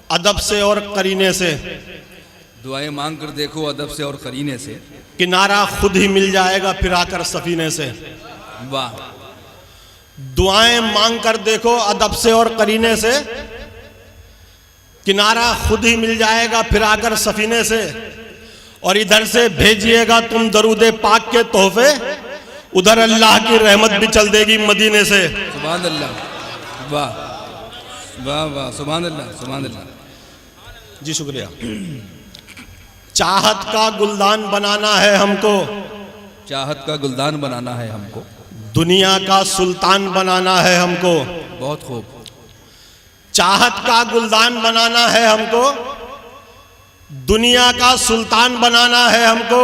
अदब से और करीने से, दुआएं मांग कर देखो अदब से और करीने से, किनारा खुद ही मिल जाएगा फिर आकर सफीने से। वाह। दुआएं मांग कर देखो अदब से और करीने से, किनारा खुद ही मिल जाएगा फिर आकर सफीने से। और इधर से भेजिएगा तुम दरूदे पाक के तोहफे, उधर अल्लाह की रहमत भी चल देगी मदीने से। सुभान अल्लाह, वाह वाह वाह, सुभान अल्लाह सुभान अल्लाह। जी शुक्रिया। चाहत का गुलदान बनाना है हमको, चाहत का गुलदान बनाना है हमको, दुनिया का सुल्तान बनाना है हमको। बहुत खूब। चाहत का गुलदान बनाना है हमको, दुनिया का सुल्तान बनाना है हमको।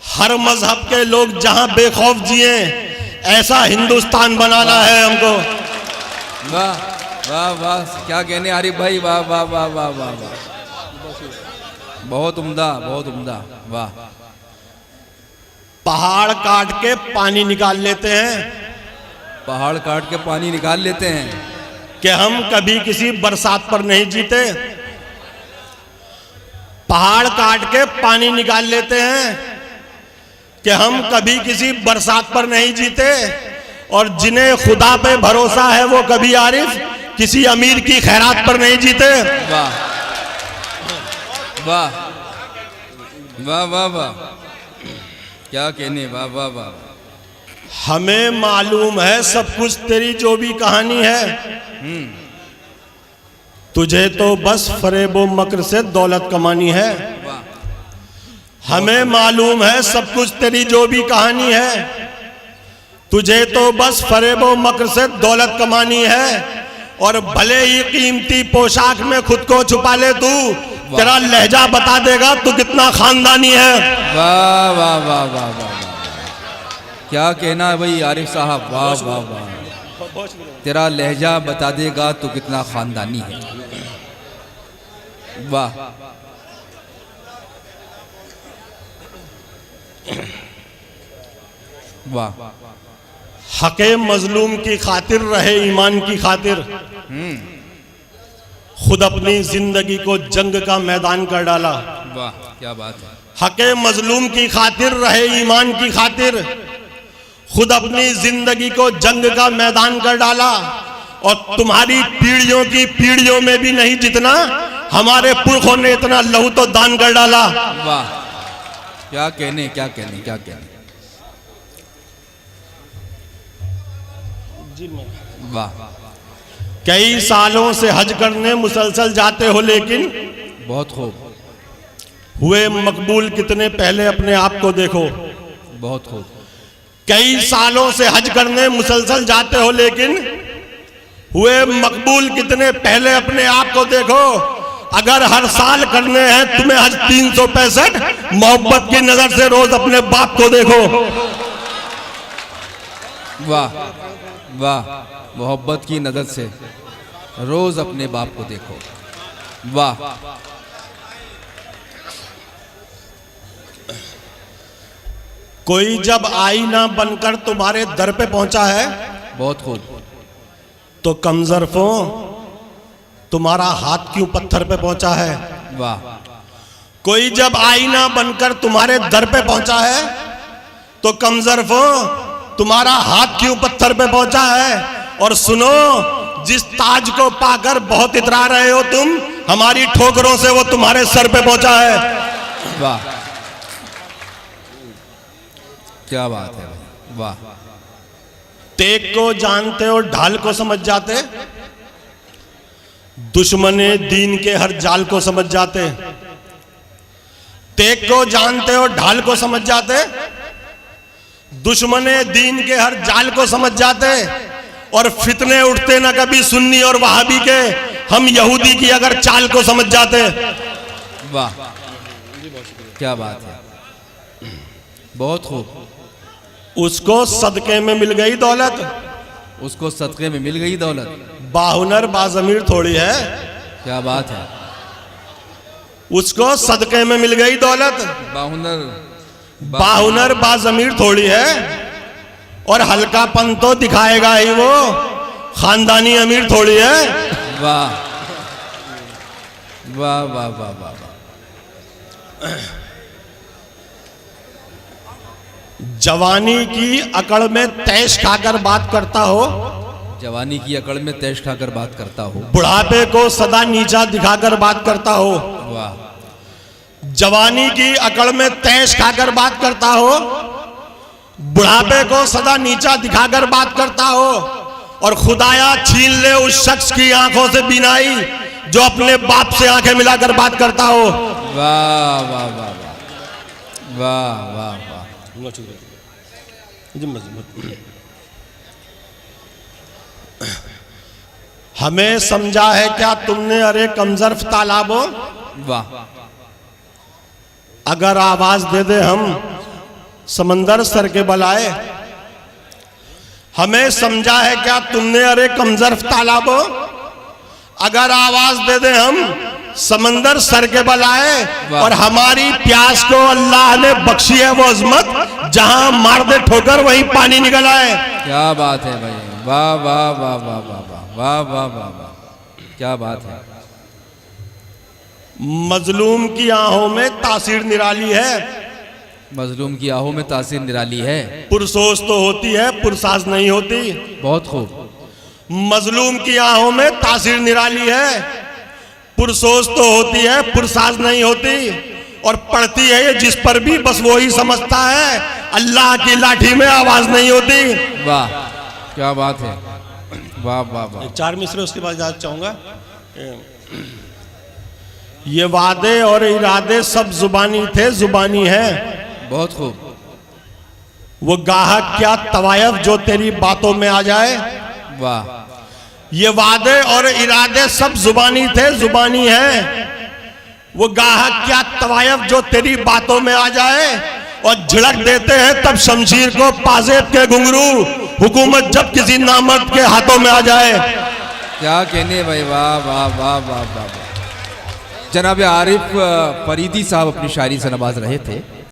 हर मजहब के लोग जहां बेखौफ जिए, ऐसा हिंदुस्तान बनाना है हमको। वाह वाह वाह, क्या कहने आरिफ भाई, वाह वाह वाह वाह वाह वाह, बहुत उम्दा बहुत उम्दा, वाह। पहाड़ काट के पानी निकाल लेते हैं, पहाड़ काट के पानी निकाल लेते हैं कि हम कभी किसी बरसात पर नहीं जीते। पहाड़ काट के पानी निकाल लेते हैं कि हम कभी किसी बरसात पर नहीं जीते। और जिन्हें खुदा पे भरोसा है वो कभी आरिफ किसी अमीर की खैरात पर नहीं जीते। वाह वाह वाह वाह वाह, क्या कहने, वाह वाह वाह। हमें मालूम है सब कुछ तेरी जो भी कहानी है, तुझे तो बस फरेबो मकर से दौलत कमानी है। हमें मालूम है सब कुछ तेरी जो भी कहानी है, तुझे तो बस फरेबो मकर से दौलत कमानी है। और भले ही कीमती पोशाक में खुद को छुपा ले तू, तेरा लहजा बता देगा तू कितना खानदानी है। वाह वाह वाह वाह वाह, क्या कहना है भाई आरिफ साहब, वाह वाह वाह। तेरा लहजा बता देगा तू कितना खानदानी है, वाह। वाह। हके मजलूम की खातिर रहे ईमान की खातिर, खुद अपनी जिंदगी को जंग का मैदान कर डाला। वाह क्या बात है। हके मजलूम की खातिर रहे ईमान की खातिर, खुद अपनी जिंदगी को जंग का मैदान कर डाला। और तुम्हारी पीढ़ियों की पीढ़ियों में भी नहीं जितना हमारे पुरखों ने इतना लहू तो दान कर डाला। वाह क्या कहने क्या कहने क्या कहने, वाह। कई सालों से हज करने मुसलसल जाते हो, लेकिन बहुत खूब। हुए मकबूल कितने पहले अपने आप को देखो। बहुत खूब। कई सालों से हज करने मुसलसल जाते हो, लेकिन हुए मकबूल कितने पहले अपने आप को देखो। अगर हर साल करने हैं तुम्हें हज 365, मोहब्बत की नजर से रोज अपने बाप को देखो। वाह वाह, मोहब्बत की नजर से रोज अपने बाप को देखो, वाह। कोई जब आईना बनकर तुम्हारे दर पे पहुंचा है, बहुत खूब, तो कमजरफों तुम्हारा हाथ क्यों पत्थर पे पहुंचा है। वाह। कोई जब आईना बनकर तुम्हारे दर पे पहुंचा है, तो कमजरफों तुम्हारा हाथ क्यों पत्थर पे पहुंचा है। और सुनो, जिस ताज को पाकर बहुत इतरा रहे हो तुम, हमारी ठोकरों से वो तुम्हारे सर पे पहुंचा है। वाह क्या बात है, वाह। तेग को जानते और ढाल को समझ जाते, दुश्मने दीन के हर जाल को समझ जाते। तेग को जानते और ढाल को समझ जाते, दुश्मने दीन के हर जाल को समझ जाते। और फितने उठते ना कभी सुन्नी और वहाबी के, हम यहूदी की अगर चाल को समझ जाते। वाह क्या बात है, बहुत खूब। उसको सदके में मिल गई दौलत, उसको सदके में मिल गई दौलत, बाहुनर बाजमीर थोड़ी है। क्या बात है, उसको सदके में मिल गई दौलत, बाहुनर बाजमीर थोड़ी है। और हल्कापन तो दिखाएगा ही वो, खानदानी अमीर थोड़ी है। वाह वाह वाह वाह वाह वाह। जवानी की अकड़ में तैश खाकर बात करता हो, जवानी की अकड़ में तैश खाकर बात करता हो, बुढ़ापे को सदा नीचा दिखाकर बात करता हो। वाह। जवानी की अकड़ में तैश खाकर बात करता हो, बुढ़ापे को सदा नीचा दिखाकर बात करता हो, और खुदाया छीन ले उस शख्स की आंखों से बीनाई जो अपने बाप से आंखें मिलाकर बात करता हो। वाह वाह वाह वाह वाह वाह वाह। हमें समझा है क्या तुमने अरे कमजर्फ तालाबो, वाह। अगर आवाज दे दे हम समंदर सर के बलाए। हमें समझा है क्या तुमने अरे कमजर्फ तालाबो, अगर आवाज दे दे हम समंदर सर के बलाए। और हमारी प्यास को अल्लाह ने बख्शी है वो अजमत, जहां मार दे ठोकर वहीं पानी निकल आए। क्या बात है भाई, वाह वाह वाह वाह वाह वाह वाह वाह वाह, क्या बात है। मजलूम की आंखों में तासीर निराली है, मजलूम की आहों में तासीर निराली है। पुरसोस तो होती है पुरसाज नहीं होती। बहुत खूब। मजलूम की आंखों में तासीर निराली है, पुरसोस तो होती है पुरसाज नहीं होती। और पड़ती है ये जिस पर भी बस वो ही समझता है, अल्लाह की लाठी में आवाज नहीं होती। वाह क्या बात है, वाह वाह वाह। 4 मिसरे उसके बाद जाना चाहूंगा। ये वादे और इरादे सब जुबानी थे, जुबानी है। बहुत खूब। वो गाहक क्या तवायफ जो तेरी बातों में आ जाए। वाह। ये वादे और इरादे सब जुबानी थे, जुबानी है। वो गाहक क्या तवायफ जो तेरी बातों में आ जाए, और झिड़क देते हैं तब शमशीर को पाजेब के घुंघरू, हुकूमत जब किसी नामर्द के हाथों में आ जाए। क्या कहने भाई, वाह वाह वाह वाह वाह वाह। जनाब आरिफ फरीदी साहब अपनी शायरी से नवाज रहे थे।